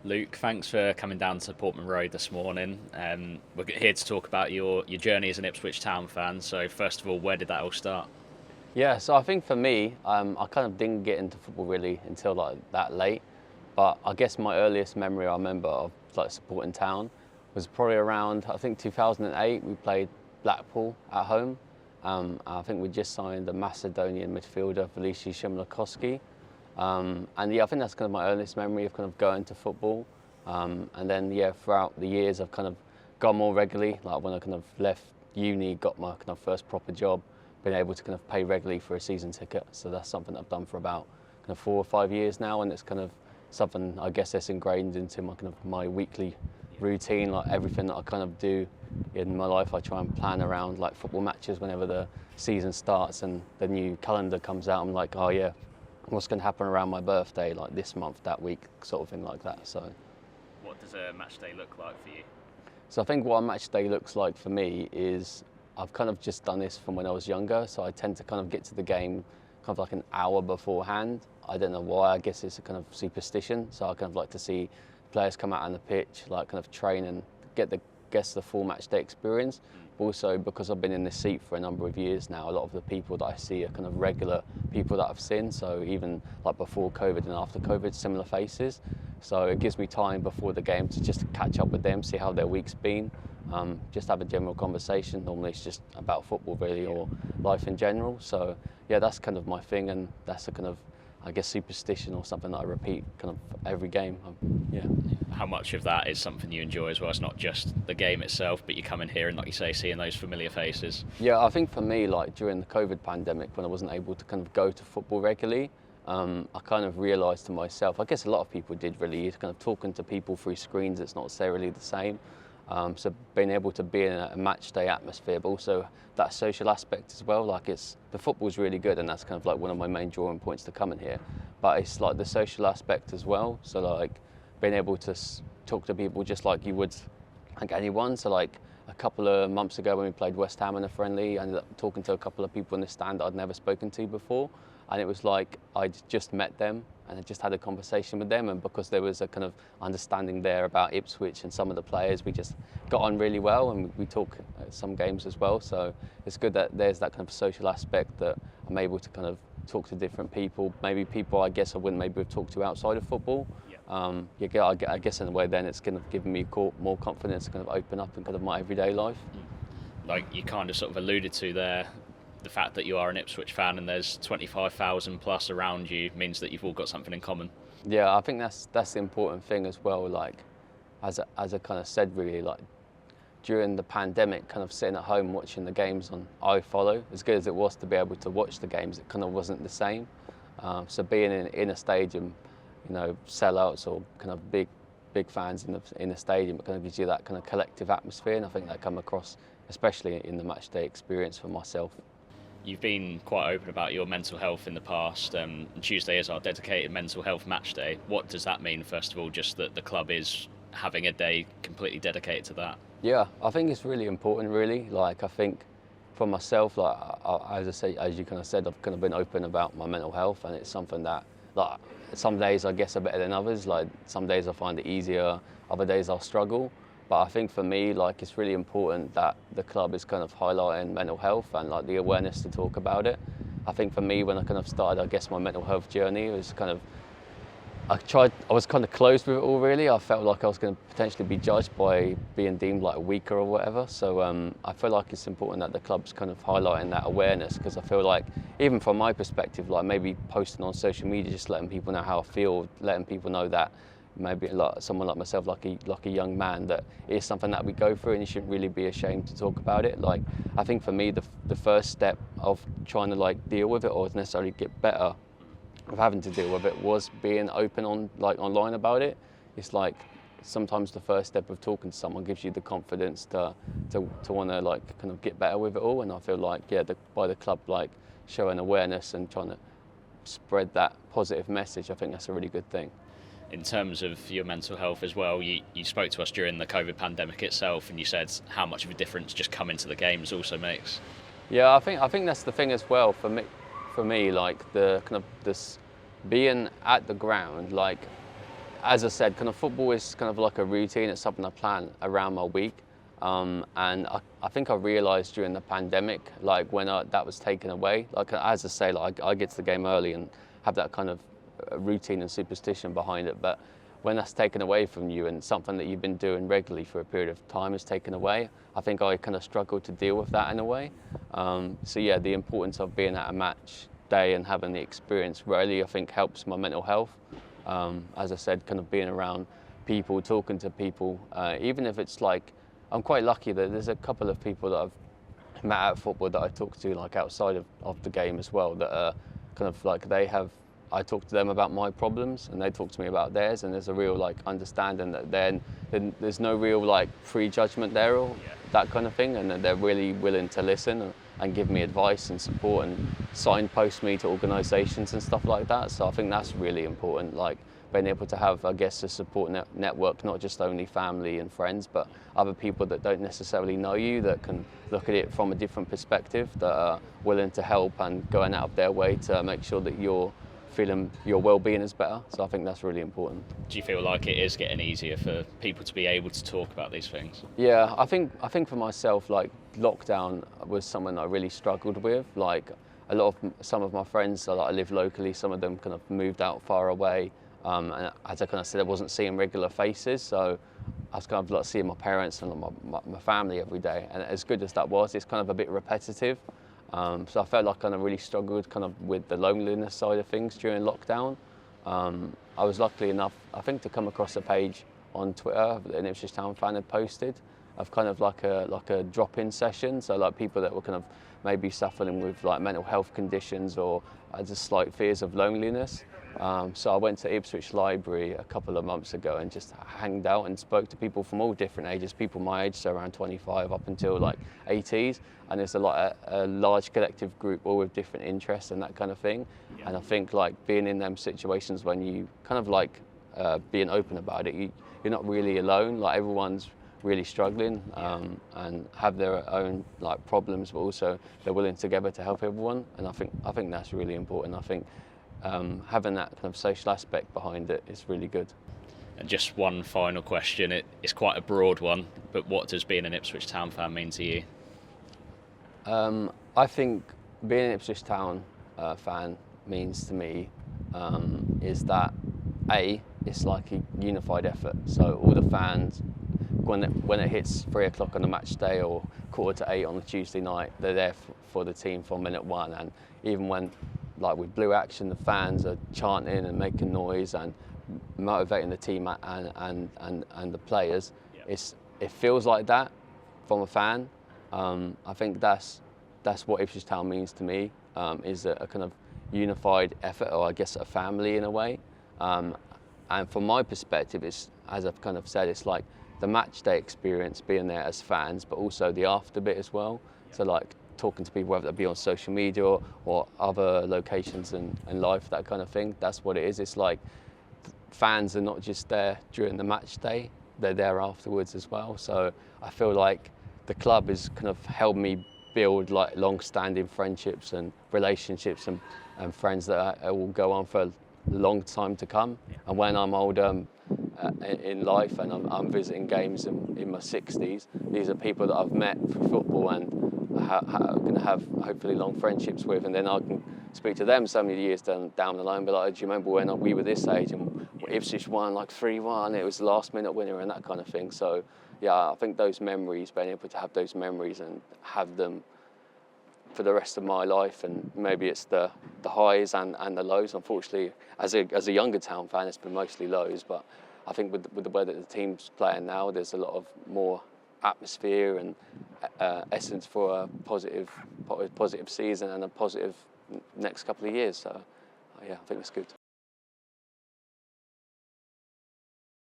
Luke, thanks for coming down to Portman Road this morning. We're here to talk about your journey as an Ipswich Town fan. So first of all, where did that all start? Yeah, so I think for me, I kind of didn't get into football really until like that late. But I guess my earliest memory I remember of like supporting Town was probably around, I think 2008. We played Blackpool at home. I think we just signed a Macedonian midfielder, Velici Shimlakoski. And yeah, I think that's kind of my earliest memory of kind of going to football. And then yeah, throughout the years I've kind of gone more regularly. Like when I kind of left uni, got my kind of first proper job, been able to kind of pay regularly for a season ticket. So that's something that I've done for about kind of 4 or 5 years now, and it's kind of something I guess that's ingrained into my kind of my weekly routine. Like everything that I kind of do in my life, I try and plan around like football matches whenever the season starts and the new calendar comes out. I'm like, oh yeah, what's going to happen around my birthday, like this month, that week, sort of thing like that. So What does a match day look like for you? I think what a match day looks like for me is I've kind of just done this from when I was younger. So I tend to kind of get to the game kind of like an hour beforehand. I don't know why, I guess it's a kind of superstition. So I kind of like to see players come out on the pitch, like kind of train and get the full match day experience. But also because I've been in this seat for a number of years now, a lot of the people that I see are kind of regular people that I've seen. So even like before COVID and after COVID, similar faces. So it gives me time before the game to just catch up with them, see how their week's been, just have a general conversation. Normally it's just about football really, or life in general. So yeah, that's kind of my thing, and that's a kind of, I guess, superstition or something that I repeat kind of every game. Yeah. How much of that is something you enjoy as well? It's not just the game itself, but you come in here and, like you say, seeing those familiar faces. Yeah, I think for me, like during the COVID pandemic, when I wasn't able to kind of go to football regularly, I kind of realised to myself, I guess a lot of people did really, kind of talking to people through screens, it's not necessarily the same. So being able to be in a match day atmosphere, but also that social aspect as well, like the football's really good, and that's kind of like one of my main drawing points to coming here. But it's like the social aspect as well. So like being able to talk to people just like you would like anyone. So like a couple of months ago when we played West Ham in a friendly, I ended up talking to a couple of people in the stand that I'd never spoken to before. And it was like I'd just met them and I just had a conversation with them, and because there was a kind of understanding there about Ipswich and some of the players, we just got on really well, and we talk at some games as well. So it's good that there's that kind of social aspect, that I'm able to kind of talk to different people, maybe people I guess I wouldn't maybe have talked to outside of football. I guess in a way then it's kind of given me more confidence to kind of open up in kind of my everyday life. Like you kind of sort of alluded to there, the fact that you are an Ipswich fan and there's 25,000 plus around you means that you've all got something in common. Yeah, I think that's the important thing as well. Like, as I kind of said, really, like during the pandemic, kind of sitting at home watching the games on iFollow, as good as it was to be able to watch the games, it kind of wasn't the same. So being in a stadium, you know, sellouts or kind of big fans in the stadium, it kind of gives you that kind of collective atmosphere, and I think that come across, especially in the match day experience for myself. You've been quite open about your mental health in the past. Tuesday is our dedicated mental health match day. What does that mean, first of all, just that the club is having a day completely dedicated to that? Yeah, I think it's really important, really. Like, I think for myself, like, as you kind of said, I've kind of been open about my mental health, and it's something that, like, some days I guess are better than others. Like, some days I find it easier, other days I'll struggle. But I think for me, like, it's really important that the club is kind of highlighting mental health and like the awareness to talk about it. I think for me, when I kind of started, I guess, my mental health journey, it was kind of, I was kind of closed with it all really. I felt like I was going to potentially be judged by being deemed like weaker or whatever. So I feel like it's important that the club's kind of highlighting that awareness, because I feel like, even from my perspective, like maybe posting on social media, just letting people know how I feel, letting people know that maybe like someone like myself, like a young man, that it is something that we go through, and you shouldn't really be ashamed to talk about it. Like, I think for me, the first step of trying to like deal with it, or necessarily get better of having to deal with it, was being open online about it. It's like sometimes the first step of talking to someone gives you the confidence to want to like kind of get better with it all. And I feel like, yeah, by the club like showing awareness and trying to spread that positive message, I think that's a really good thing. In terms of your mental health as well, you spoke to us during the COVID pandemic itself, and you said how much of a difference just coming to the games also makes. Yeah, I think that's the thing as well for me, like the kind of this being at the ground, like as I said, kind of football is kind of like a routine. It's something I plan around my week. And I think I realised during the pandemic, like when that was taken away, like as I say, like I get to the game early and have that kind of routine and superstition behind it. But when that's taken away from you and something that you've been doing regularly for a period of time is taken away, I think I kind of struggled to deal with that in a way. So yeah, the importance of being at a match day and having the experience really, I think, helps my mental health. As I said, kind of being around people, talking to people, even if it's like, I'm quite lucky that there's a couple of people that I've met at football that I talk to like outside of the game as well, that are kind of like I talk to them about my problems and they talk to me about theirs, and there's a real like understanding that then there's no real like prejudgment there or that kind of thing, and that they're really willing to listen and give me advice and support and signpost me to organisations and stuff like that. So I think that's really important, like being able to have, I guess, a support network, not just only family and friends, but other people that don't necessarily know you, that can look at it from a different perspective, that are willing to help and going out of their way to make sure that you're feeling your well-being is better. So I think that's really important. Do you feel like it is getting easier for people to be able to talk about these things? Yeah, I think for myself, like lockdown was something I really struggled with. Like some of my friends that I live locally, some of them kind of moved out far away. And as I kind of said, I wasn't seeing regular faces, so I was kind of like seeing my parents and my family every day. And as good as that was, it's kind of a bit repetitive. So I felt like I kind of really struggled kind of with the loneliness side of things during lockdown. I was lucky enough, I think, to come across a page on Twitter that an Ipswich Town fan had posted of kind of like a drop-in session. So like people that were kind of maybe suffering with like mental health conditions or just slight fears of loneliness. So I went to Ipswich Library a couple of months ago and just hanged out and spoke to people from all different ages, people my age, so around 25 up until like 80s. And there's a large collective group, all with different interests and that kind of thing. Yeah. And I think like being in them situations when you kind of like being open about it, you're not really alone. Like everyone's really struggling and have their own like problems, but also they're willing together to help everyone. And I think that's really important. I think having that kind of social aspect behind it is really good. And just one final question, it's quite a broad one, but what does being an Ipswich Town fan mean to you? I think being an Ipswich Town fan means to me is that it's like a unified effort. So all the fans, when it hits 3 o'clock on a match day or 7:45 on a Tuesday night, they're there for the team from minute one. And even when, like with Blue Action, the fans are chanting and making noise and motivating the team and the players. Yep. It feels like that from a fan. I think that's what Ipswich Town means to me, is a kind of unified effort, or I guess a family in a way. And from my perspective, it's, as I've kind of said, it's like the match day experience, being there as fans, but also the after bit as well. Yep. So like talking to people, whether it be on social media or other locations in life, that kind of thing. That's what it is. It's like fans are not just there during the match day, they're there afterwards as well. So I feel like the club has kind of helped me build like long-standing friendships and relationships and friends that will go on for a long time to come. And when I'm older in life and I'm visiting games in my 60s, these are people that I've met through football and I'm going to have hopefully long friendships with, and then I can speak to them so many years down the line, be like, do you remember when we were this age and Ipswich won like 3-1, it was the last minute winner and that kind of thing. So yeah, I think those memories, being able to have those memories and have them for the rest of my life, and maybe it's the highs and the lows. Unfortunately, as a younger Town fan, it's been mostly lows, but I think with the way that the team's playing now, there's a lot of more atmosphere and essence for a positive season and a positive next couple of years. So yeah, I think it's good.